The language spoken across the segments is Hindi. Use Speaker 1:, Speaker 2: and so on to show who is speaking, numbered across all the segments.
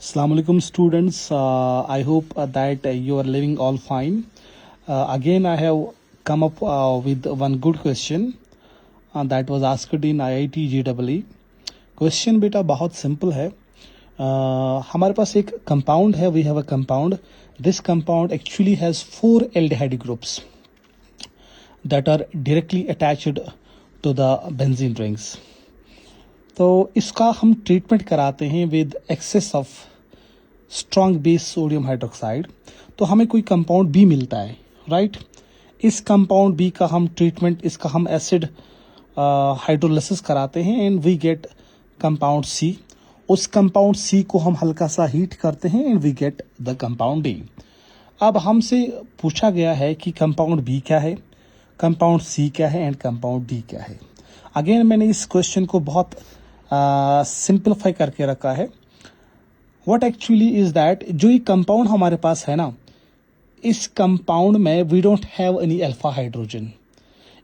Speaker 1: Assalamu alaikum students. I hope that you are living all fine. Again, I have come up with one good question that was asked in IIT JEE. Question बेटा बहुत सिंपल है. हमारे पास एक कंपाउंड है. We have a compound. This compound actually has 4 aldehyde groups that are directly attached to the benzene rings. तो इसका हम ट्रीटमेंट कराते हैं with excess of strong base sodium hydroxide. तो हमें कोई कंपाउंड बी मिलता है, राइट. इस कंपाउंड बी का हम ट्रीटमेंट, इसका हम एसिड हाइड्रोलिसिस कराते हैं and we get compound C. उस कंपाउंड सी को हम हल्का सा हीट करते हैं and we get the compound D. अब हमसे पूछा गया है कि कंपाउंड बी क्या है, कंपाउंड सी क्या है एंड कंपाउंड डी क्या है. अगेन मैंने इस क्वेश्चन को बहुत सिंपलीफाई करके रखा है. व्हाट एक्चुअली इज दैट, जो ये कंपाउंड हमारे पास है ना, इस कंपाउंड में we don't have any alpha hydrogen.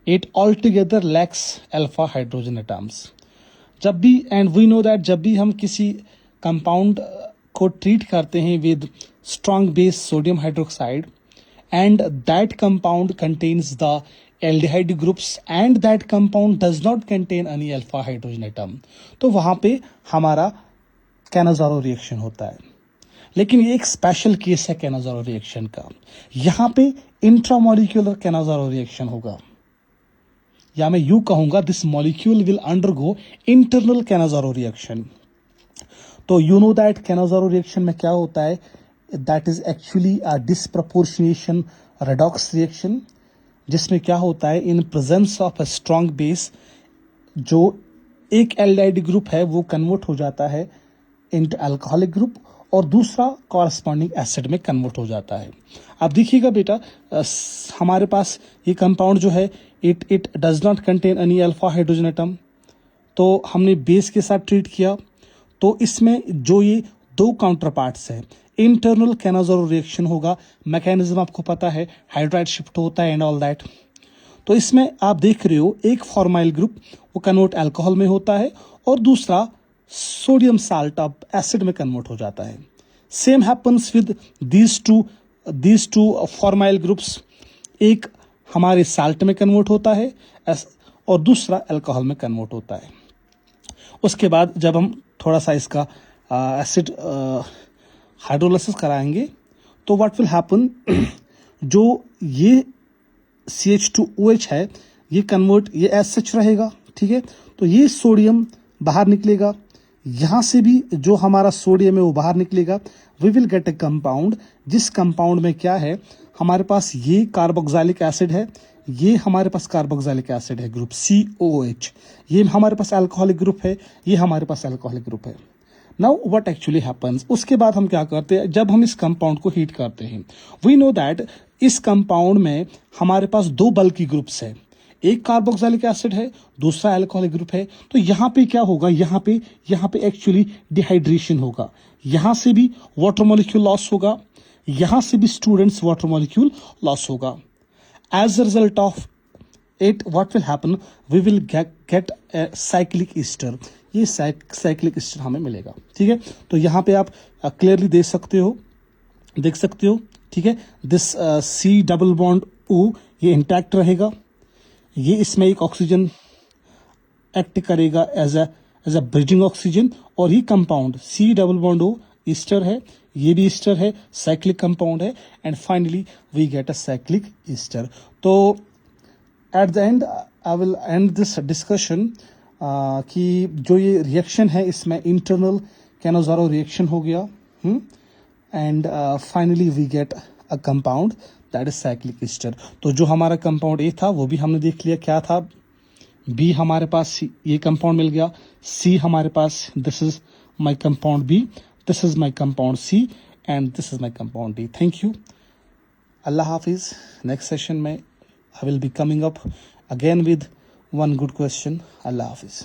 Speaker 1: It all together lacks alpha hydrogen atoms. जब भी, एंड वी नो दैट, जब भी हम किसी कंपाउंड को ट्रीट करते हैं with strong base sodium hydroxide and that compound contains the aldehyde groups and that compound does not contain any alpha hydrogen atom, तो वहां पे हमारा कैनाज़ारो रिएक्शन होता है. लेकिन ये एक स्पेशल केस है कैनाज़ारो रिएक्शन का. यहाँ पे इंट्रामोलिक्यूलर कैनाज़ारो रिएक्शन होगा, या मैं यूं कहूंगा this molecule will undergo internal Cannizzaro reaction. तो you know that Cannizzaro reaction में क्या होता है, that is actually a disproportionation redox reaction, जिसमें क्या होता है, in presence of a strong base जो एक एल्डिहाइड ग्रुप है वो कन्वर्ट हो जाता है इनटू अल्कोहलिक ग्रुप और दूसरा कॉरस्पॉन्डिंग एसिड में कन्वर्ट हो जाता है. अब देखिएगा बेटा, हमारे पास ये कंपाउंड जो है it does not contain any alpha hydrogen atom. तो हमने बेस के साथ ट्रीट किया, तो इसमें जो ये दो काउंटर पार्ट्स है, इंटरनल कैनाज़ारो रिएक्शन होगा. मैकेनिज्म आपको पता है, हाइड्राइड शिफ्ट होता है एंड ऑल दैट. तो इसमें आप देख रहे हो एक फॉर्माइल ग्रुप वो कन्वर्ट अल्कोहल में होता है और दूसरा सोडियम साल्ट अब एसिड में कन्वर्ट हो जाता है. Same happens with these two formyl groups. एक हमारे साल्ट में कन्वर्ट होता है और दूसरा अल्कोहल में कन्वर्ट होता है. उसके बाद जब हम थोड़ा सा इसका एसिड हाइड्रोलिसिस कराएंगे तो व्हाट विल हैपन, जो ये CH2OH है ये कन्वर्ट, ये SH रहेगा, ठीक है. तो ये सोडियम बाहर निकलेगा, यहाँ से भी जो हमारा सोडियम है वो बाहर निकलेगा. We will get a compound, जिस कंपाउंड में क्या है, हमारे पास ये कार्बोक्सिलिक एसिड है, ये हमारे पास कार्बोक्सिलिक एसिड है ग्रुप COOH, ये हमारे पास अल्कोहलिक ग्रुप है, ये हमारे पास अल्कोहलिक ग्रुप है. नाउ व्हाट एक्चुअली हैपन्स, उसके बाद हम क्या करते हैं, जब हम इस कंपाउंड को हीट करते हैं, वी नो दैट इस कंपाउंड में हमारे पास दो बल्की ग्रुप्स है, एक कार्बोक्सिलिक एसिड है, दूसरा अल्कोहलिक ग्रुप है. तो यहाँ पे क्या होगा, यहाँ पे एक्चुअली डिहाइड्रेशन होगा, यहाँ से भी वाटर मॉलिक्यूल लॉस होगा, यहाँ से भी स्टूडेंट्स वाटर मॉलिक्यूल लॉस होगा. As a result of it what will happen, we will get a cyclic ester. ये साइक्लिक ईस्टर हमें मिलेगा, ठीक है. तो यहाँ पे आप क्लियरली देख सकते हो, ठीक है. This C double bond O ये इंटैक्ट रहेगा, ये इसमें एक ऑक्सीजन एक्ट करेगा एज अ ब्रिजिंग ऑक्सीजन, और ये compound C double bond O ester है, ये भी ईस्टर है, साइक्लिक कंपाउंड है, and finally we get a cyclic ester. तो at the end I will end this discussion कि जो ये रिएक्शन है इसमें इंटरनल कैनाज़ारो रिएक्शन हो गया, and finally we get a compound that is cyclic ester. तो जो हमारा कंपाउंड ए था वो भी हमने देख लिया क्या था. बी हमारे पास ये कंपाउंड मिल गया, सी हमारे पास, this is my compound B, this is my compound C, and this is my compound D. Thank you. अल्लाह हाफिज. नेक्स्ट सेशन में I will be coming up again with one good question. Allah Hafiz.